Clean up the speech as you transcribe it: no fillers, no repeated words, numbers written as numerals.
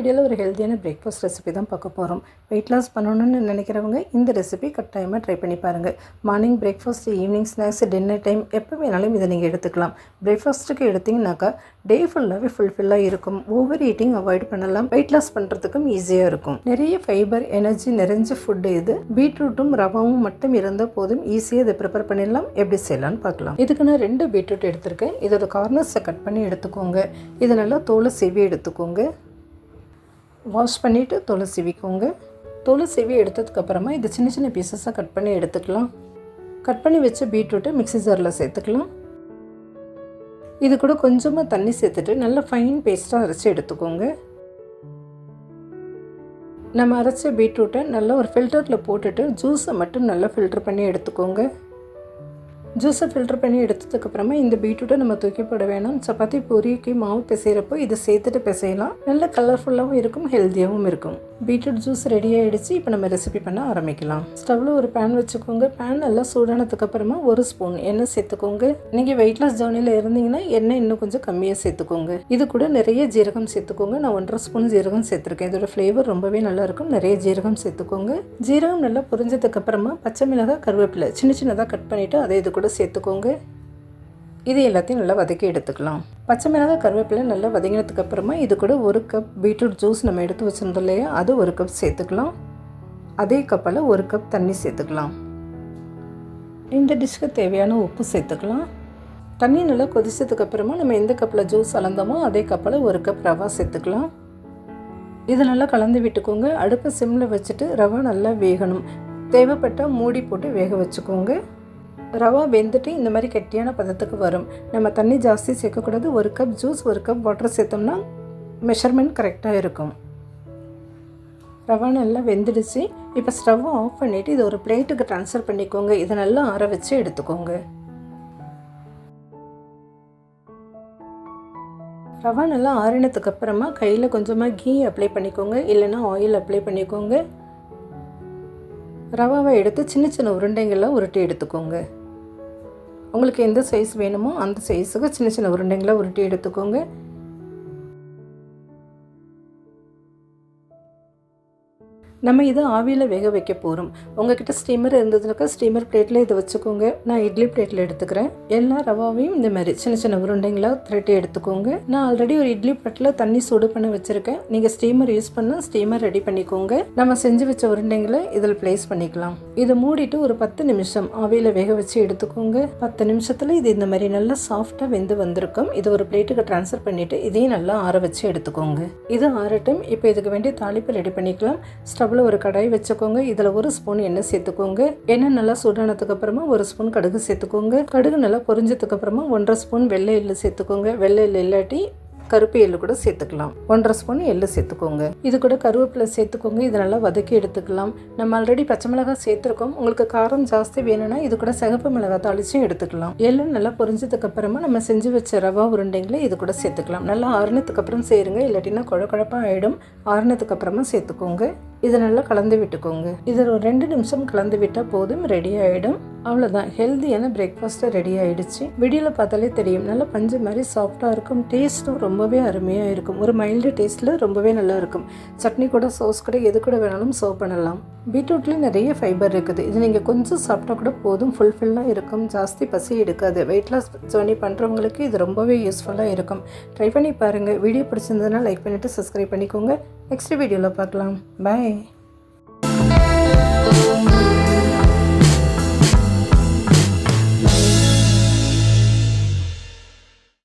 வீடியோவில் ஒரு ஹெல்த்தியான பிரேக்ஃபாஸ்ட் ரெசிபி தான் பார்க்க போகிறோம். வெயிட் லாஸ் பண்ணணும்னு நினைக்கிறவங்க இந்த ரெசிபி கட்டாயமாக ட்ரை பண்ணி பாருங்கள். Morning breakfast, evening snacks, dinner time எப்போ வேணாலும் இதை நீங்கள் எடுத்துக்கலாம். பிரேக்ஃபாஸ்ட்டுக்கு எடுத்திங்கனாக்கா டே ஃபுல்லாகவே ஃபுல்ஃபில்லாக இருக்கும். ஓவர் ஈட்டிங் அவாய்ட் பண்ணலாம். வெயிட் லாஸ் பண்ணுறதுக்கும் ஈஸியாக இருக்கும். நிறைய ஃபைபர், எனர்ஜி நிறைஞ்ச ஃபுட்டு இது. பீட்ரூட்டும் ரவாவும் மட்டும் இருந்தால் போதும், ஈஸியாக இதை ப்ரிப்பேர் பண்ணிடலாம். எப்படி செய்யலான்னு பார்க்கலாம். இதுக்கு நான் 2 பீட்ரூட் எடுத்திருக்கேன். இதோட கார்னர்ஸை கட் பண்ணி எடுத்துக்கோங்க. இதை நல்லா தோலை சீவி எடுத்துக்கோங்க. வாஷ் பண்ணிவிட்டு தோலை சீவிக்கோங்க. தோலை சீவி எடுத்ததுக்கப்புறமா இதை சின்ன சின்ன பீசஸாக கட் பண்ணி எடுத்துக்கலாம். கட் பண்ணி வச்ச பீட்ரூட்டை மிக்ஸி ஜாரில் சேர்த்துக்கலாம். இது கூட கொஞ்சமாக தண்ணி சேர்த்துட்டு நல்லா ஃபைன் பேஸ்ட்டாக அரைச்சி எடுத்துக்கோங்க. நம்ம அரைச்ச பீட்ரூட்டை நல்லா ஒரு ஃபில்டரில் போட்டுட்டு ஜூஸை மட்டும் நல்லா ஃபில்டர் பண்ணி எடுத்துக்கோங்க. ஜூஸை ஃபில்டர் பண்ணி எடுத்ததுக்கப்புறமா இந்த பீட்ரூட்டை நம்ம தூக்கி போட வேணாம். சப்பாத்தி, பூரிக்கு மாவு பிசைகிறப்போ இதை சேர்த்துட்டு பிசையலாம். நல்ல கலர்ஃபுல்லாகவும் இருக்கும், ஹெல்த்தியாகவும் இருக்கும். பீட்ரூட் ஜூஸ் ரெடி ஆகிடுச்சு. இப்போ நம்ம ரெசிபி பண்ண ஆரம்பிக்கலாம். ஸ்டவ்வில் ஒரு பேன் வச்சுக்கோங்க. பேன் நல்லா சூடானதுக்கப்புறமா 1 ஸ்பூன் எண்ணெய் சேர்த்துக்கோங்க. நீங்கள் வெயிட் லாஸ் ஜர்னியில் இருந்தீங்கன்னா எண்ணெய் இன்னும் கொஞ்சம் கம்மியாக சேர்த்துக்கோங்க. இது கூட நிறைய ஜீரகம் சேர்த்துக்கோங்க. நான் 1.5 ஸ்பூன் ஜீரகம் சேர்த்துருக்கேன். இதோட ஃப்ளேவர் ரொம்பவே நல்லாயிருக்கும். நிறைய ஜீரகம் சேர்த்துக்கோங்க. ஜீரகம் நல்லா பொரிஞ்சதுக்கப்புறமா பச்சை மிளகாய், கருவேப்பிலை சின்ன சின்னதாக கட் பண்ணிவிட்டு அதை இது கூட சேர்த்துக்கோங்க. இது எல்லாத்தையும் நல்லா வதக்கி எடுத்துக்கலாம். பச்சை மிளகாய், கருவேப்பிலை நல்லா வதங்கினதுக்கப்புறமா இது கூட 1 கப் பீட்ரூட் ஜூஸ் நம்ம எடுத்து வச்சுருந்தோம் இல்லையா, அது 1 கப் சேர்த்துக்கலாம். அதே கப்பில் 1 கப் தண்ணி சேர்த்துக்கலாம். இந்த டிஷ்க்கு தேவையான உப்பு சேர்த்துக்கலாம். தண்ணி நல்லா கொதிச்சதுக்கப்புறமா நம்ம எந்த கப்பில் ஜூஸ் அளந்தோமோ அதே கப்பில் 1 கப் ரவா சேர்த்துக்கலாம். இது நல்லா கலந்து விட்டுக்கோங்க. அடுப்பை சிம்மில் வச்சுட்டு ரவா நல்லா வேகணும். தேவைப்பட்டால் மூடி போட்டு வேக வச்சுக்கோங்க. ரவா வெந்துட்டு இந்த மாதிரி கெட்டியான பதத்துக்கு வரும். நம்ம தண்ணி ஜாஸ்தி சேர்க்கக்கூடாது. 1 கப் ஜூஸ் 1 கப் வாட்டர் சேர்த்தோம்னா மெஷர்மெண்ட் கரெக்டாக இருக்கும். ரவா நல்லா வெந்துடுச்சு. இப்போ ஸ்டவ்வை ஆஃப் பண்ணிவிட்டு இதை ஒரு பிளேட்டுக்கு ட்ரான்ஸ்ஃபர் பண்ணிக்கோங்க. இதை நல்லா ஆற வச்சு எடுத்துக்கோங்க. ரவா நல்லா ஆறினதுக்கப்புறமா கையில் கொஞ்சமாக கீ அப்ளை பண்ணிக்கோங்க, இல்லைன்னா ஆயில் அப்ளை பண்ணிக்கோங்க. ரவாவை எடுத்து சின்ன சின்ன உருண்டைங்களாக உருட்டி எடுத்துக்கோங்க. உங்களுக்கு எந்த சைஸ் வேணுமோ அந்த சைஸுக்கு சின்ன சின்ன உருண்டைங்களாக உருட்டி எடுத்துக்கோங்க. நம்ம இதை ஆவியில் வேக வைக்க போகிறோம். உங்ககிட்ட ஸ்டீமர் இருந்ததுனாக்கா ஸ்டீமர் பிளேட்டில் இதை வச்சுக்கோங்க. நான் இட்லி பிளேட்டில் எடுத்துக்கிறேன். எல்லா ரவாவையும் இந்த மாதிரி சின்ன சின்ன உருண்டைங்களாக திரட்டி எடுத்துக்கோங்க. நான் ஆல்ரெடி ஒரு இட்லி பிளேட்டில் தண்ணி சூடு பண்ண வச்சுருக்கேன். நீங்கள் ஸ்டீமர் யூஸ் பண்ணால் ஸ்டீமர் ரெடி பண்ணிக்கோங்க. நம்ம செஞ்சு வச்ச உருண்டைங்களை இதில் பிளேஸ் பண்ணிக்கலாம். இதை மூடிட்டு ஒரு 10 நிமிஷம் ஆவியில் வேக வச்சு எடுத்துக்கோங்க. 10 நிமிஷத்தில் இது இந்த மாதிரி நல்லா சாஃப்டாக வெந்து வந்திருக்கும். இதை ஒரு பிளேட்டுக்கு ட்ரான்ஸ்ஃபர் பண்ணிவிட்டு இதையும் நல்லா ஆற வச்சு எடுத்துக்கோங்க. இது ஆறட்டும். இப்போ இதுக்கு வேண்டிய தாளிப்பு ரெடி பண்ணிக்கலாம். ஸ்டவ்வில் ஒரு கடாய் வச்சுக்கோங்க. இதில் 1 ஸ்பூன் எண்ணெய் சேர்த்துக்கோங்க. எண்ணெய் நல்லா சூடானதுக்கு அப்புறமா 1 ஸ்பூன் கடுகு சேர்த்துக்கோங்க. கடுகு நல்லா பொரிஞ்சதுக்கு அப்புறமா 1.5 ஸ்பூன் வெள்ளை எள்ளு சேர்த்துக்கோங்க. வெள்ளை எள்ளு இல்லாட்டி கருப்பு எள்ளு கூட சேர்த்துக்கலாம். 1.5 ஸ்பூன் எள்ளு சேர்த்துக்கோங்க. இது கூட கருவேப்பிலை சேர்த்துக்கோங்க. இதை நல்லா வதக்கி எடுத்துக்கலாம். நம்ம ஆல்ரெடி பச்சை மிளகாய் சேர்த்துருக்கோம். உங்களுக்கு காரம் ஜாஸ்தி வேணும்னா இது கூட சிகப்பு மிளகாய் தாளிச்சும் எடுத்துக்கலாம். எள்ளு நல்லா பொரிஞ்சதுக்கு அப்புறமா நம்ம செஞ்சு வச்ச ரவா உருண்டைங்களை இது கூட சேர்த்துக்கலாம். நல்லா ஆறுனதுக்கு அப்புறம் சேருங்க, இல்லாட்டினா குழப்பமாக ஆகிடும். ஆறுனதுக்கு அப்புறமா சேர்த்துக்கோங்க. இதை நல்லா கலந்து விட்டுக்கோங்க. இதில் ஒரு 2 நிமிஷம் கலந்து விட்டால் போதும், ரெடி ஆகிடும். அவ்வளோதான், ஹெல்த்தியான பிரேக்ஃபாஸ்ட்டு ரெடி ஆகிடுச்சு. வீடியோவில் பார்த்தாலே தெரியும், நல்லா பஞ்சு மாதிரி சாஃப்டாக இருக்கும். டேஸ்ட்டும் ரொம்பவே அருமையாக இருக்கும். ஒரு மைல்டு டேஸ்ட்டில் ரொம்பவே நல்லா இருக்கும். சட்னி கூட, சாஸ் கூட, எது கூட வேணாலும் சர்வ் பண்ணலாம். பீட்ரூட்லேயும் நிறைய ஃபைபர் இருக்குது. இது நீங்கள் கொஞ்சம் சாப்பிட்டா கூட போதும், ஃபுல்ஃபில்லாக இருக்கும். ஜாஸ்தி பசி எடுக்காது. வெயிட் லாஸ் ஜர்னி பண்ணுறவங்களுக்கு இது ரொம்பவே யூஸ்ஃபுல்லாக இருக்கும். ட்ரை பண்ணி பாருங்கள். வீடியோ பிடிச்சிருந்ததுன்னா லைக் பண்ணிவிட்டு சப்ஸ்கிரைப் பண்ணிக்கோங்க. நெக்ஸ்ட் வீடியோவில் பார்க்கலாம். பாய்.